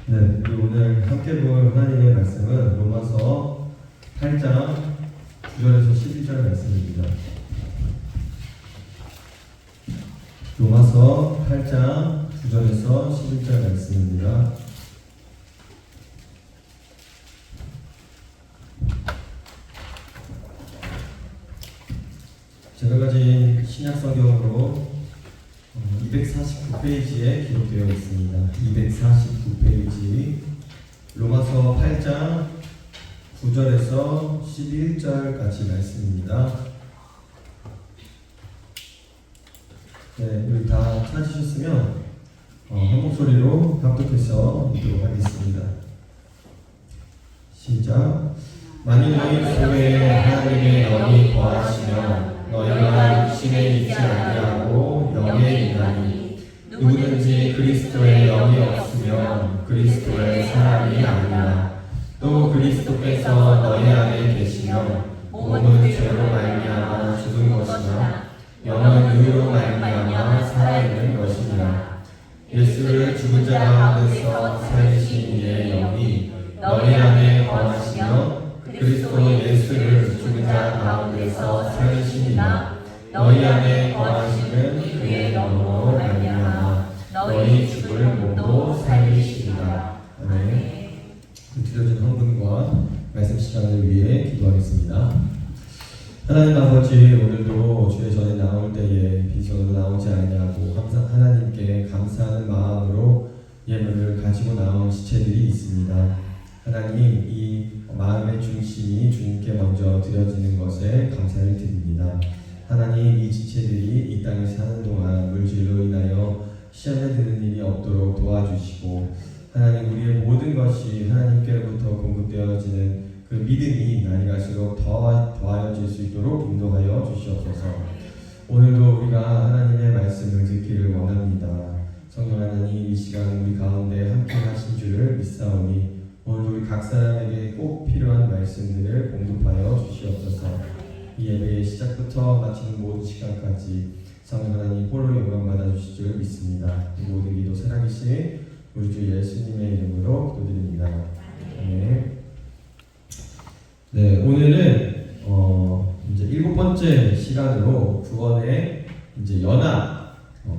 네, 우리 오늘 함께 볼 하나님의 말씀은 로마서 8장 9절에서 11절 말씀입니다. 로마서 8장 9절에서 11절 말씀입니다. 제가 가진 신약성경으로 249페이지에 기록되어 있습니다. 249페이지 로마서 8장 9절에서 11절까지 말씀입니다. 네, 여기 다 찾으셨으면 한 목소리로 합독해서 읽도록 하겠습니다. 시작. 만일 너희 속에 하나님의 영이 거하시면 너희가 육신에 있지 아니하고 영에 있나니 누구든지 그리스도의 영이 없으면 그리스도의 사람이 아니라. 또 그리스도께서 너희 안에 계시면 몸은 죄로 말미암아 죽은 것이나 영은 의로 말미암아 살아있는 것이니라. 예수를 죽은 자 가운데서 살리신 이의 영이 너희 안에 거하시며 그리스도 예수를 죽은 자 가운데서 살리시니라. 너희 안에 거하시는 그의 영으로 말미암아 너희 죽을 몸도 살리시리라. 아멘. 드려진 헌금과 말씀 시간을 위해 기도하겠습니다. 하나님 아버지, 오늘도 주의 전에 나올 때에 빈손으로 나오지 않냐고 항상 하나님께 감사하는 마음으로 예물을 가지고 나온 지체들이 있습니다. 하나님, 이 마음의 중심이 주님께 먼저 드려지는 것에 감사를 드립니다. 하나님, 이 지체들이 이 땅에 사는 동안 물질로 인하여 시험에 드는 일이 없도록 도와주시고, 하나님, 우리의 모든 것이 하나님께로부터 공급되어지는 그 믿음이 날이 갈수록 더하여질 수 있도록 인도하여 주시옵소서. 오늘도 우리가 하나님의 말씀을 듣기를 원합니다. 성령 하나님, 이 시간 우리 가운데 함께 하신 줄을 믿사오니 오늘도 우리 각 사람에게 꼭 필요한 말씀들을 공급하여 주시옵소서. 이 예배의 시작부터 마치는 모든 시간까지 성령 하나님 홀로 영광 받아주실 줄 믿습니다. 이 모든 기도 살아계신 우리 주 예수님의 이름으로 기도드립니다. 아멘. 네, 오늘은 이제 7번째 시간으로 구원의 이제 연합,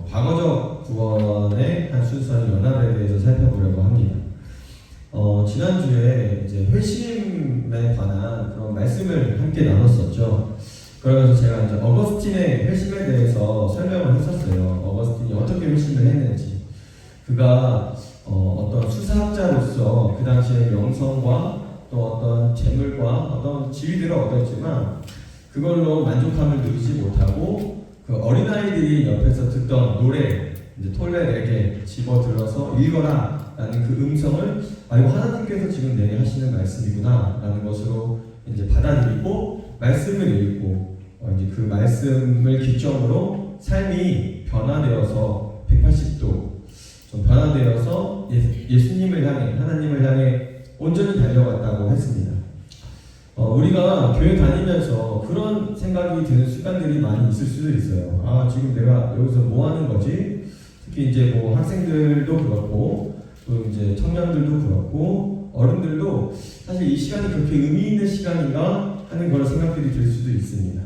과거적 구원의 한 순서인 연합에 대해서 살펴보려고 합니다. 지난주에 이제 회심에 관한 그런 말씀을 함께 나눴었죠. 그러면서 제가 이제 어거스틴의 회심에 대해서 설명을 했었어요. 어거스틴이 어떻게 회심을 했는지. 그가 어떤 수사학자로서 그 당시에 명성과 또 어떤 재물과 어떤 지위들을 얻었지만 그걸로 만족함을 누리지 못하고 그 어린아이들이 옆에서 듣던 노래, 이제 톨레에게 집어들어서 읽어라 라는 그 음성을 이거 하나님께서 지금 내게 하시는 말씀이구나 라는 것으로 이제 받아들이고 말씀을 읽고 이제 그 말씀을 기점으로 삶이 변화되어서 180도 좀 변화되어서 예수님을 향해, 하나님을 향해 온전히 달려갔다고 했습니다. 우리가 교회 다니면서 그런 생각이 드는 순간들이 많이 있을 수도 있어요. 지금 내가 여기서 뭐 하는 거지? 특히 이제 뭐 학생들도 그렇고 또 이제 청년들도 그렇고 어른들도 사실 이 시간이 그렇게 의미 있는 시간인가 하는 그런 생각들이 들 수도 있습니다.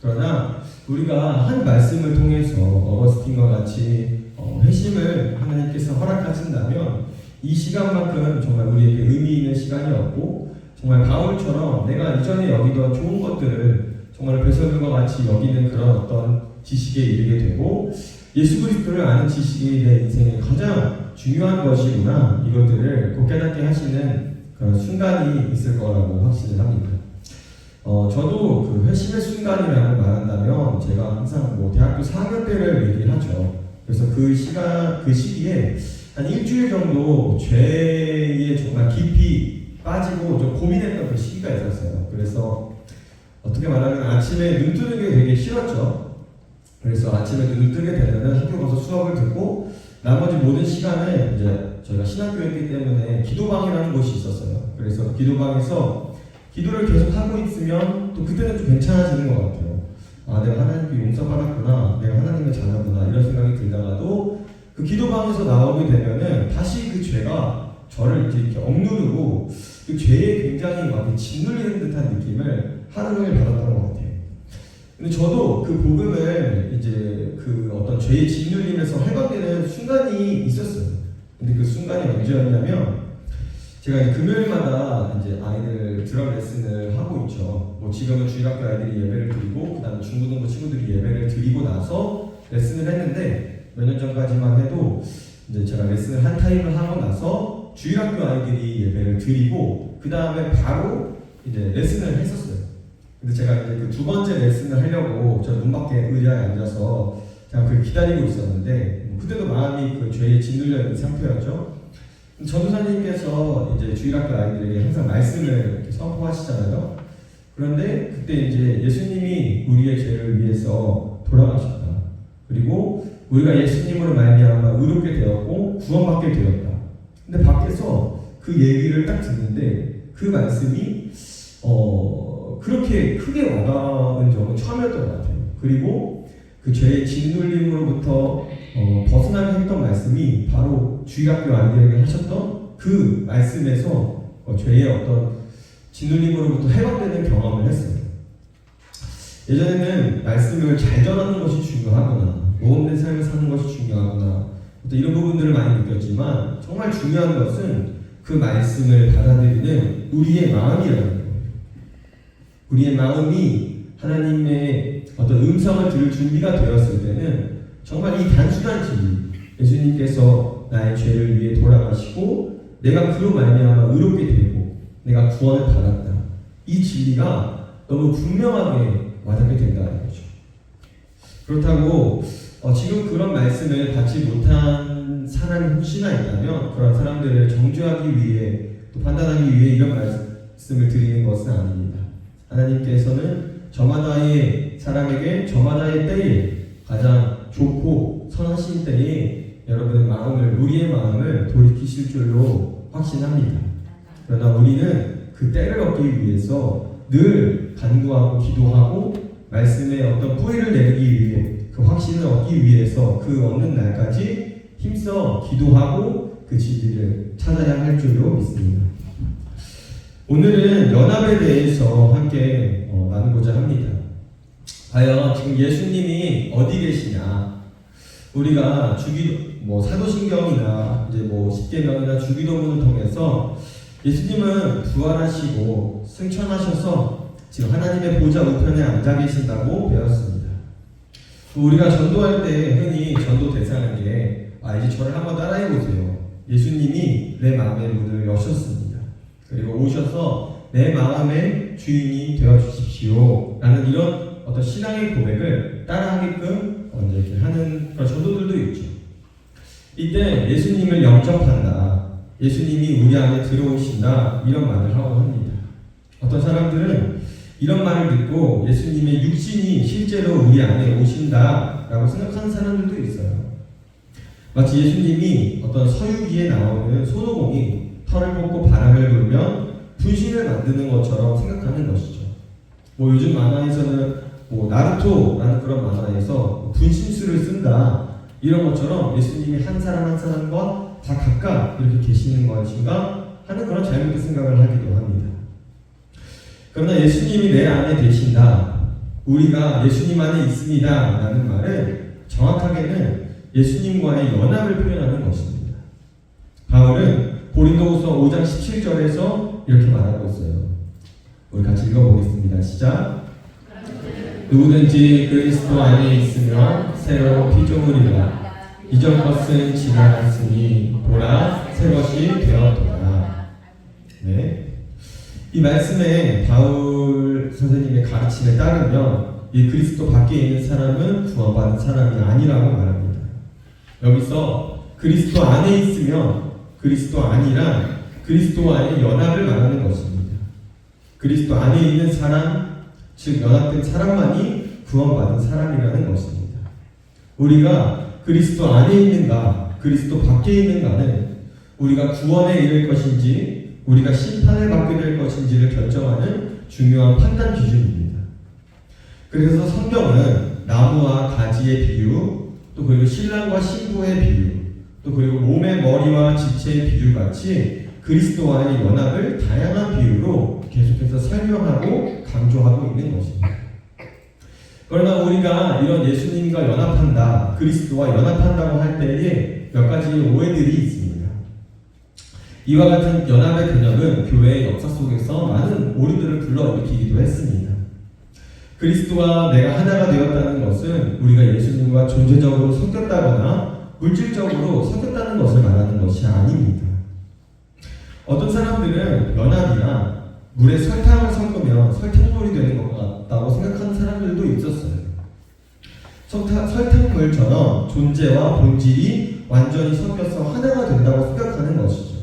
그러나 우리가 한 말씀을 통해서 어거스틴과 같이 회심을 하나님께서 허락하신다면 이 시간만큼 정말 우리에게 의미 있는 시간이었고 정말 바울처럼 내가 이전에 여기던 좋은 것들을 정말 배설물과 같이 여기는 그런 어떤 지식에 이르게 되고 예수 그리스도를 아는 지식이 내 인생의 가장 중요한 것이구나, 이것들을 꼭 깨닫게 하시는 그런 순간이 있을 거라고 확신을 합니다. 저도 그 회심의 순간이라고 말한다면 제가 항상 뭐 대학교 4학년 때를 얘기를 하죠. 그래서 그 시기에 한 일주일 정도 죄에 정말 깊이 빠지고 좀 고민했던 그 시기가 있었어요. 그래서 어떻게 말하면 아침에 눈 뜨는 게 되게 싫었죠. 그래서 아침에 눈을 뜨게 되면은 학교 가서 수업을 듣고 나머지 모든 시간을 이제 저희가 신학교였기 때문에 기도방이라는 곳이 있었어요. 그래서 기도방에서 기도를 계속 하고 있으면 또 그때는 좀 괜찮아지는 것 같아요. 내가 하나님께 용서받았구나, 내가 하나님의 자녀구나, 이런 생각이 들다가도 그 기도방에서 나오게 되면은 다시 그 죄가 저를 이렇게 억누르고 그 죄에 굉장히 막 짓눌리는 듯한 느낌을 하루 종일 받았던 것 같아요. 근데 저도 그 복음을 이제 그 어떤 죄의 짓눌림에서 해방되는 순간이 있었어요. 근데 그 순간이 언제였냐면 제가 이제 금요일마다 이제 아이들 드럼 레슨을 하고 있죠. 뭐 지금은 주일학교 아이들이 예배를 드리고 그다음에 중고등부 친구들이 예배를 드리고 나서 레슨을 했는데 몇 년 전까지만 해도 이제 제가 레슨을 한 타임을 하고 나서 주일학교 아이들이 예배를 드리고 그 다음에 바로 이제 레슨을 했었어요. 근데 제가 이제 그 두 번째 레슨을 하려고 저 문 밖에 의자에 앉아서 제가 그걸 기다리고 있었는데 그때도 마음이 그 죄에 짓눌려 있는 상태였죠. 전도사님께서 이제 주일학교 아이들에게 항상 말씀을 이렇게 선포하시잖아요. 그런데 그때 이제 예수님이 우리의 죄를 위해서 돌아가셨다. 그리고 우리가 예수님으로 말미암아 의롭게 되었고 구원받게 되었다. 근데 밖에서 그 얘기를 딱 듣는데 그 말씀이 그렇게 크게 와닿은 적은 처음이었던 것 같아요. 그리고 그 죄의 짓눌림으로부터 벗어나게 했던 말씀이 바로 주일학교 아이들에게 하셨던 그 말씀에서 죄의 어떤 짓눌림으로부터 해방되는 경험을 했어요. 예전에는 말씀을 잘 전하는 것이 중요하구나, 모험된 삶을 사는 것이 중요하구나, 어떤 이런 부분들을 많이 느꼈지만 정말 중요한 것은 그 말씀을 받아들이는 우리의 마음이라는 거예요. 우리의 마음이 하나님의 어떤 음성을 들을 준비가 되었을 때는 정말 이 단순한 진리, 예수님께서 나의 죄를 위해 돌아가시고 내가 그로 말미암아 의롭게 되고 내가 구원을 받았다, 이 진리가 너무 분명하게 와닿게 된다는 거죠. 그렇다고 지금 그런 말씀을 받지 못한 사람이 혹시나 있다면 그런 사람들을 정죄하기 위해 또 판단하기 위해 이런 말씀을 드리는 것은 아닙니다. 하나님께서는 저마다의 사람에게 저마다의 때에 가장 좋고 선하신 때에 여러분의 마음을, 우리의 마음을 돌이키실 줄로 확신합니다. 그러나 우리는 그 때를 얻기 위해서 늘 간구하고 기도하고 말씀에 어떤 뿌리를 내리기 위해 그 확신을 얻기 위해서 그 얻는 날까지 힘써 기도하고 그 진리를 찾아야 할 줄로 믿습니다. 오늘은 연합에 대해서 함께 나누고자 합니다. 과연 지금 예수님이 어디 계시냐? 우리가 사도신경이나 이제 십계명이나 주기도문을 통해서 예수님은 부활하시고 승천하셔서 지금 하나님의 보좌 우편에 앉아 계신다고 배웠습니다. 우리가 전도할 때 흔히 전도 대사하는 게 이제 저를 한번 따라해 보세요. 예수님이 내 마음의 문을 여셨습니다. 그리고 오셔서 내 마음의 주인이 되어 주십시오. 라는 이런 어떤 신앙의 고백을 따라하게끔 이렇게 하는 그런 전도들도 있죠. 이때 예수님을 영접한다, 예수님이 우리 안에 들어오신다, 이런 말을 하고 합니다. 어떤 사람들은 이런 말을 듣고 예수님의 육신이 실제로 우리 안에 오신다 라고 생각하는 사람들도 있어요. 마치 예수님이 어떤 서유기에 나오는 손오공이 털을 뽑고 바람을 불면 분신을 만드는 것처럼 생각하는 것이죠. 요즘 만화에서는 나루토라는 그런 만화에서 분신술을 쓴다, 이런 것처럼 예수님이 한 사람 한 사람과 다 각각 이렇게 계시는 것인가 하는 그런 잘못된 생각을 하기도 합니다. 그러나 예수님이 내 안에 계신다, 우리가 예수님 안에 있습니다 라는 말은 정확하게는 예수님과의 연합을 표현하는 것입니다. 바울은 고린도후서 5장 17절에서 이렇게 말하고 있어요. 우리 같이 읽어보겠습니다. 시작. 누구든지 그리스도 안에 있으면 새로 피조물이라, 이전 것은 지나갔으니 보라 새 것이 되었도다. 네. 이 말씀에 바울 선생님의 가르침에 따르면 이 그리스도 밖에 있는 사람은 구원받은 사람이 아니라고 말합니다. 여기서 그리스도 안에 있으면 그리스도 아니란 그리스도와의 연합을 말하는 것입니다. 그리스도 안에 있는 사람, 즉 연합된 사람만이 구원받은 사람이라는 것입니다. 우리가 그리스도 안에 있는가, 그리스도 밖에 있는가는 우리가 구원에 이를 것인지 우리가 심판을 받게 될 것인지를 결정하는 중요한 판단 기준입니다. 그래서 성경은 나무와 가지의 비유, 또 그리고 신랑과 신부의 비유, 또 그리고 몸의 머리와 지체의 비유 같이 그리스도와의 연합을 다양한 비유로 계속해서 설명하고 강조하고 있는 것입니다. 그러나 우리가 이런 예수님과 연합한다, 그리스도와 연합한다고 할 때에 몇 가지 오해들이 있습니다. 이와 같은 연합의 개념은 교회의 역사 속에서 많은 오류들을 불러일으키기도 했습니다. 그리스도와 내가 하나가 되었다는 것은 우리가 예수님과 존재적으로 섞였다거나 물질적으로 섞였다는 것을 말하는 것이 아닙니다. 어떤 사람들은 연합이나 물에 설탕을 섞으면 설탕물이 되는 것 같다고 생각하는 사람들도 있었어요. 설탕물처럼 존재와 본질이 완전히 섞여서 하나가 된다고 생각하는 것이죠.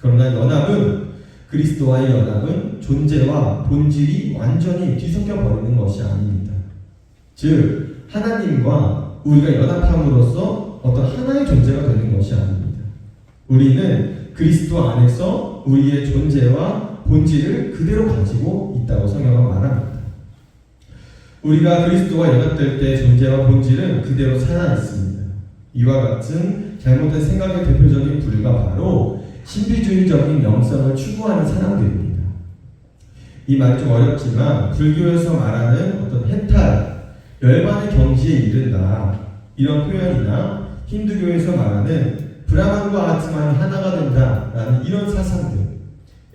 그러나 연합은, 그리스도와의 연합은 존재와 본질이 완전히 뒤섞여 버리는 것이 아닙니다. 즉, 하나님과 우리가 연합함으로써 어떤 하나의 존재가 되는 것이 아닙니다. 우리는 그리스도 안에서 우리의 존재와 본질을 그대로 가지고 있다고 성경은 말합니다. 우리가 그리스도와 연합될 때 존재와 본질은 그대로 살아있습니다. 이와 같은 잘못된 생각의 대표적인 부류가 바로 신비주의적인 영성을 추구하는 사람들입니다. 이 말이 좀 어렵지만 불교에서 말하는 어떤 해탈, 열반의 경지에 이른다, 이런 표현이나 힌두교에서 말하는 브라만과 아트만이 하나가 된다라는 이런 사상들,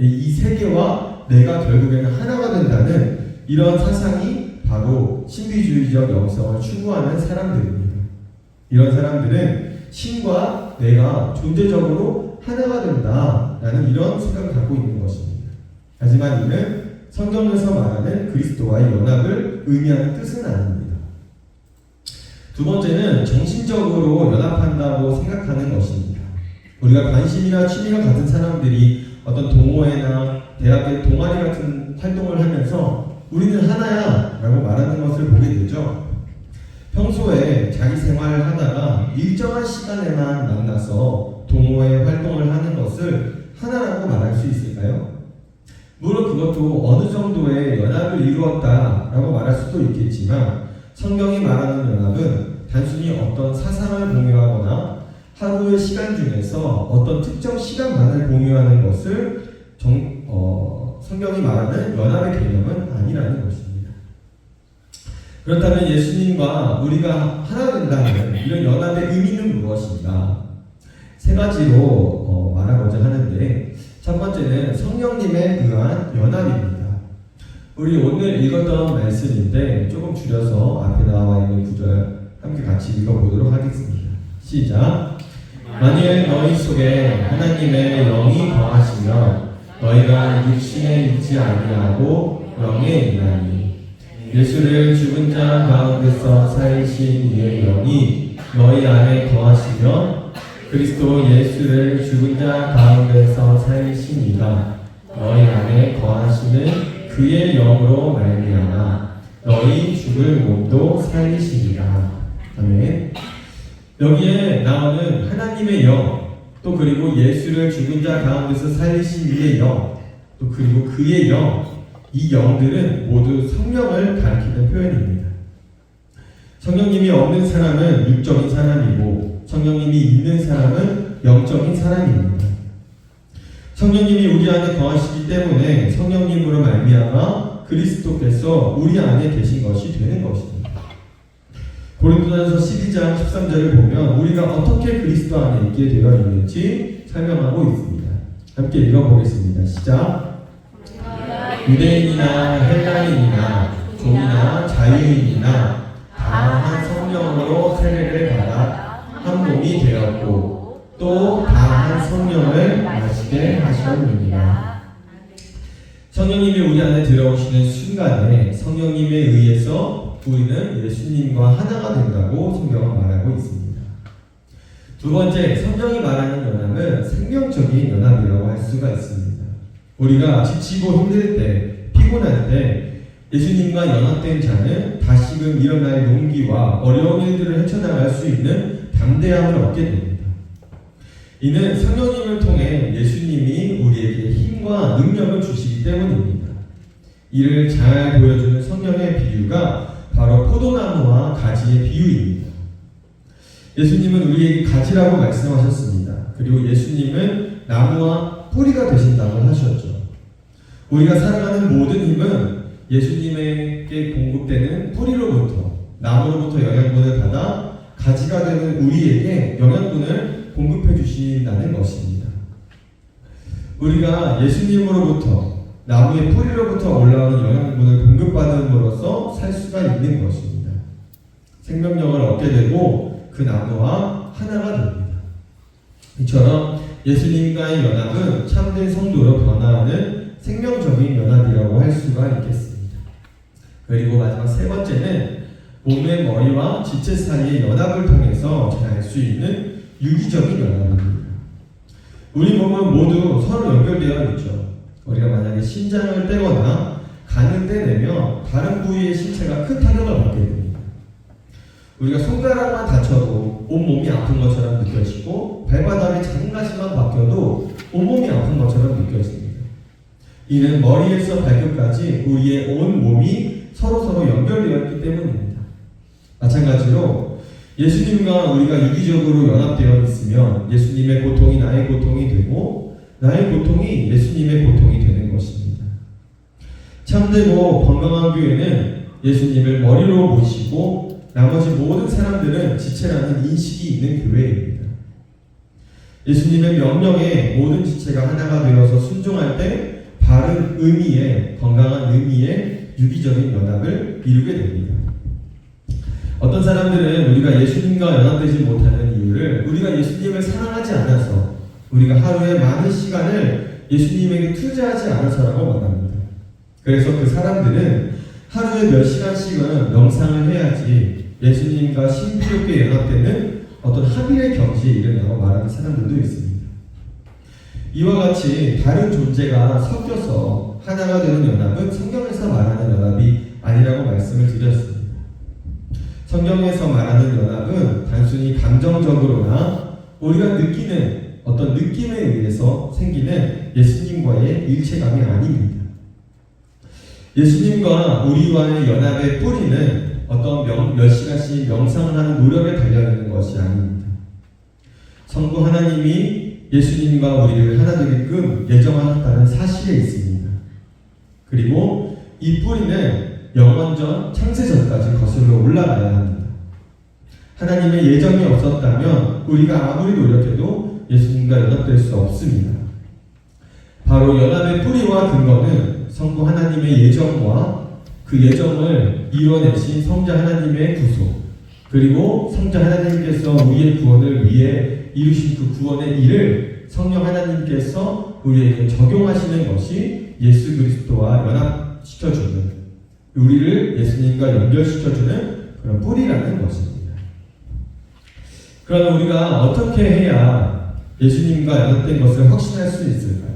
이 세계와 내가 결국에는 하나가 된다는 이런 사상이 바로 신비주의적 영성을 추구하는 사람들입니다. 이런 사람들은 신과 내가 존재적으로 하나가 된다라는 이런 생각을 갖고 있는 것입니다. 하지만 이는 성경에서 말하는 그리스도와의 연합을 의미하는 뜻은 아닙니다. 두 번째는 정신적으로 연합한다고 생각하는 것입니다. 우리가 관심이나 취미가 같은 사람들이 어떤 동호회나 대학의 동아리 같은 활동을 하면서 우리는 하나야 라고 말하는 것을 보게 되죠. 평소에 자기 생활을 하다가 일정한 시간에만 만나서 동호회 활동을 하는 것을 하나라고 말할 수 있을까요? 물론 그것도 어느 정도의 연합을 이루었다라고 말할 수도 있겠지만 성경이 말하는 연합은 단순히 어떤 사상을 공유하거나 하루의 시간 중에서 어떤 특정 시간만을 공유하는 것을 성경이 말하는 연합의 개념은 아니라는 것입니다. 그렇다면 예수님과 우리가 하나 된다는 이런 연합의 의미는 무엇인가? 세 가지로 말하고자 하는데, 첫 번째는 성령님에 의한 연합입니다. 우리 오늘 읽었던 말씀인데 조금 줄여서 앞에 나와 있는 구절 함께 같이 읽어보도록 하겠습니다. 시작. 만일 너희 속에 하나님의 영이 거하시면 너희가 육신에 있지 아니하고 영에 있나니, 예수를 죽은 자 가운데서 살리신 이의 영이 너희 안에 거하시면 그리스도 예수를 죽은 자 가운데서 살리신 이가 너희 안에 거하시는 그의 영으로 말미암아 너희 죽을 몸도 살리시리라. 아멘. 여기에 나오는 하나님의 영, 또 그리고 예수를 죽은 자 가운데서 살리신 이의 영, 또 그리고 그의 영, 이 영들은 모두 성령을 가리키는 표현입니다. 성령님이 없는 사람은 육적인 사람이고 성령님이 있는 사람은 영적인 사람입니다. 성령님이 우리 안에 거하시기 때문에 성령님으로 말미암아 그리스도께서 우리 안에 계신 것이 되는 것입니다. 고린도전서 12장 13절을 보면 우리가 어떻게 그리스도 안에 있게 되어 있는지 설명하고 있습니다. 함께 읽어보겠습니다. 시작. 유대인이나 헬라인이나 종이나 자유인이나 다 한 성령으로 세례를 받아 한 몸이 되었고 또 다 한 성령을 마시게 하셨느니라. 성령님이 우리 안에 들어오시는 순간에 성령님에 의해서 우리는 예수님과 하나가 된다고 성경은 말하고 있습니다. 두 번째, 성경이 말하는 연합은 생명적인 연합이라고 할 수가 있습니다. 우리가 지치고 힘들 때, 피곤할 때 예수님과 연합된 자는 다시금 일어날 용기와 어려운 일들을 헤쳐나갈 수 있는 담대함을 얻게 됩니다. 이는 성령님을 통해 예수님이 우리에게 힘과 능력을 주시기 때문입니다. 이를 잘 보여주는 성령의 비유가 바로 포도나무와 가지의 비유입니다. 예수님은 우리에게 가지라고 말씀하셨습니다. 그리고 예수님은 나무와 뿌리가 되신다고 하셨죠. 우리가 살아가는 모든 힘은 예수님에게 공급되는 뿌리로부터, 나무로부터 영양분을 받아 가지가 되는 우리에게 영양분을 공급해 주신다는 것입니다. 우리가 예수님으로부터, 나무의 뿌리로부터 올라오는 영양분을 공급받음으로써 살 수가 있는 것입니다. 생명력을 얻게 되고 그 나무와 하나가 됩니다. 이처럼 예수님과의 연합은 참된 성도로 변화하는 생명적인 연합이라고 할 수가 있겠습니다. 그리고 마지막 세 번째는 몸의 머리와 지체 사이의 연합을 통해서 잘 알 수 있는 유기적인 연합입니다. 우리 몸은 모두 서로 연결되어 있죠. 우리가 만약에 신장을 떼거나 간을 떼내면 다른 부위의 신체가 큰 타격을 받게 됩니다. 우리가 손가락만 다쳐도 온몸이 아픈 것처럼 느껴지고 발바닥에 작은 가시만 바뀌어도 온몸이 아픈 것처럼 느껴집니다. 이는 머리에서 발끝까지 우리의 온 몸이 서로서로 연결되어 있기 때문입니다. 마찬가지로 예수님과 우리가 유기적으로 연합되어 있으면 예수님의 고통이 나의 고통이 되고 나의 고통이 예수님의 고통이 되는 것입니다. 참되고 건강한 교회는 예수님을 머리로 모시고 나머지 모든 사람들은 지체라는 인식이 있는 교회입니다. 예수님의 명령에 모든 지체가 하나가 되어서 순종할 때 바른 의미의, 건강한 의미의 유기적인 연합을 이루게 됩니다. 어떤 사람들은 우리가 예수님과 연합되지 못하는 이유를 우리가 예수님을 사랑하지 않아서, 우리가 하루에 많은 시간을 예수님에게 투자하지 않아서라고 말합니다. 그래서 그 사람들은 하루에 몇 시간씩은 명상을 해야지 예수님과 신비롭게 연합되는 어떤 합일의 경지에 이른다고 말하는 사람들도 있습니다. 이와 같이 다른 존재가 섞여서 하나가 되는 연합은 성경에서 말하는 연합이 아니라고 말씀을 드렸습니다. 성경에서 말하는 연합은 단순히 감정적으로나 우리가 느끼는 어떤 느낌에 의해서 생기는 예수님과의 일체감이 아닙니다. 예수님과 우리와의 연합의 뿌리는 어떤 몇 시간씩 명상을 하는 노력에 달려있는 것이 아닙니다. 성부 하나님이 예수님과 우리를 하나 되게끔 예정하셨다는 사실에 있습니다. 그리고 이 뿌리는 영원전 창세전까지 거슬러 올라가야 합니다. 하나님의 예정이 없었다면 우리가 아무리 노력해도 예수님과 연합될 수 없습니다. 바로 연합의 뿌리와 근거는 성부 하나님의 예정과 그 예정을 이뤄내신 성자 하나님의 구속, 그리고 성자 하나님께서 우리의 구원을 위해 이루신 그 구원의 일을 성령 하나님께서 우리에게 적용하시는 것이 예수 그리스도와 연합시켜주는, 우리를 예수님과 연결시켜주는 그런 뿌리라는 것입니다. 그럼 우리가 어떻게 해야 예수님과 연합된 것을 확신할 수 있을까요?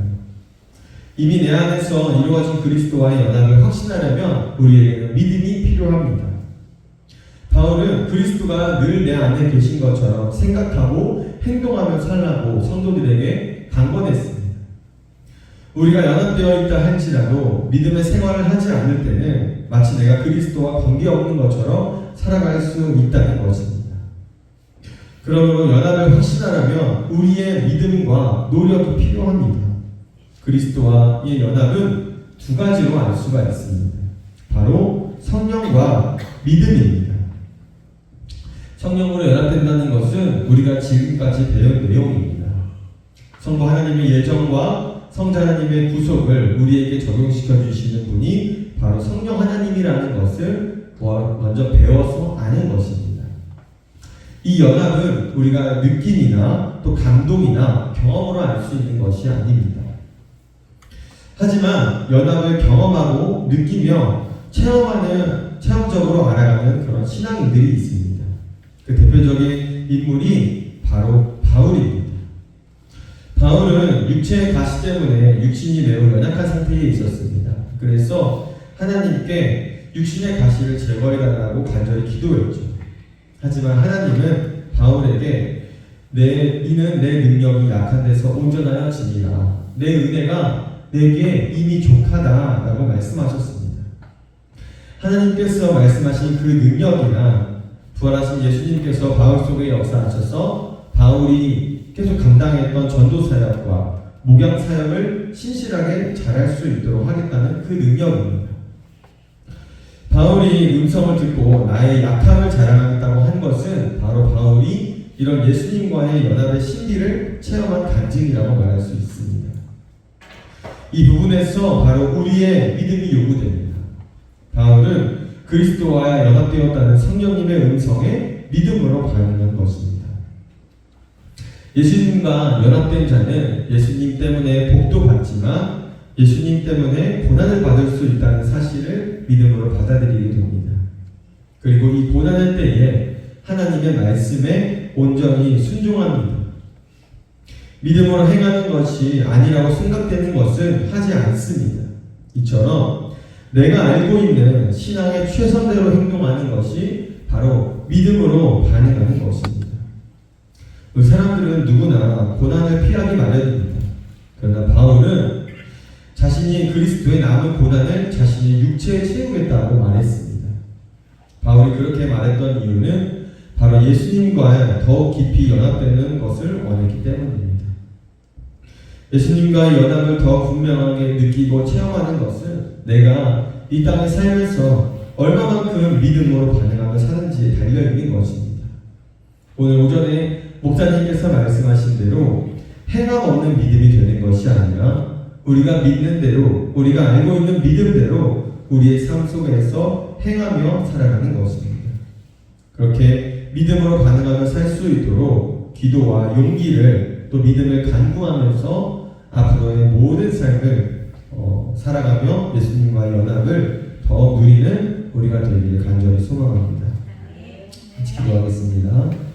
이미 내 안에서 이루어진 그리스도와의 연합을 확신하려면 우리에게는 믿음이 필요합니다. 바울은 그리스도가 늘 내 안에 계신 것처럼 생각하고 행동하며 살라고 성도들에게 강권했습니다. 우리가 연합되어 있다 할지라도 믿음의 생활을 하지 않을 때는 마치 내가 그리스도와 관계없는 것처럼 살아갈 수 있다는 것입니다. 그러므로 연합을 확신하려면 우리의 믿음과 노력이 필요합니다. 그리스도와의 연합은 두 가지로 알 수가 있습니다. 바로 성령과 믿음입니다. 성령으로 연합된다는 것은 우리가 지금까지 배운 내용입니다. 성부 하나님의 예정과 성자 하나님의 구속을 우리에게 적용시켜 주시는 분이 바로 성령 하나님이라는 것을 먼저 배워서 아는 것입니다. 이 연합은 우리가 느낌이나 또 감동이나 경험으로 알 수 있는 것이 아닙니다. 하지만 연합을 경험하고 느끼며 체험적으로 알아가는 그런 신앙인들이 있습니다. 그 대표적인 인물이 바로 바울입니다. 바울은 육체의 가시 때문에 육신이 매우 연약한 상태에 있었습니다. 그래서 하나님께 육신의 가시를 제거해달라고 간절히 기도했죠. 하지만 하나님은 바울에게 이는 내 능력이 약한 데서 온전하여지니라. 내 은혜가 내게 이미 족하다라고 말씀하셨습니다. 하나님께서 말씀하신 그 능력이나 부활하신 예수님께서 바울 속에 역사하셔서 바울이 계속 감당했던 전도 사역과 목양 사역을 신실하게 잘할 수 있도록 하겠다는 그 능력입니다. 바울이 음성을 듣고 나의 약함을 자랑하겠다고 한 것은 바로 바울이 이런 예수님과의 연합의 신비를 체험한 간증이라고 말할 수 있습니다. 이 부분에서 바로 우리의 믿음이 요구됩니다. 바울은 그리스도와 연합되었다는 성령님의 음성에 믿음으로 반응한 것입니다. 예수님과 연합된 자는 예수님 때문에 복도 받지만 예수님 때문에 고난을 받을 수 있다는 사실을 믿음으로 받아들이게 됩니다. 그리고 이 고난의 때에 하나님의 말씀에 온전히 순종합니다. 믿음으로 행하는 것이 아니라고 생각되는 것은 하지 않습니다. 이처럼 내가 알고 있는 신앙의 최선대로 행동하는 것이 바로 믿음으로 반응하는 것입니다. 사람들은 누구나 고난을 피하기 마련입니다. 그러나 바울은 자신이 그리스도의 남은 고난을 자신의 육체에 채우겠다고 말했습니다. 바울이 그렇게 말했던 이유는 바로 예수님과 더욱 깊이 연합되는 것을 원했기 때문입니다. 예수님과의 연합을 더 분명하게 느끼고 체험하는 것은 내가 이 땅에 살면서 얼마만큼 믿음으로 반응하며 사는지에 달려있는 것입니다. 오늘 오전에 목사님께서 말씀하신 대로 행함 없는 믿음이 되는 것이 아니라 우리가 믿는 대로, 우리가 알고 있는 믿음대로 우리의 삶 속에서 행하며 살아가는 것입니다. 그렇게 믿음으로 반응하며 살 수 있도록 기도와 용기를 또 믿음을 간구하면서 앞으로의 모든 삶을 살아가며 예수님과의 연합을 더 누리는 우리가 되기를 간절히 소망합니다. 같이 기도하겠습니다.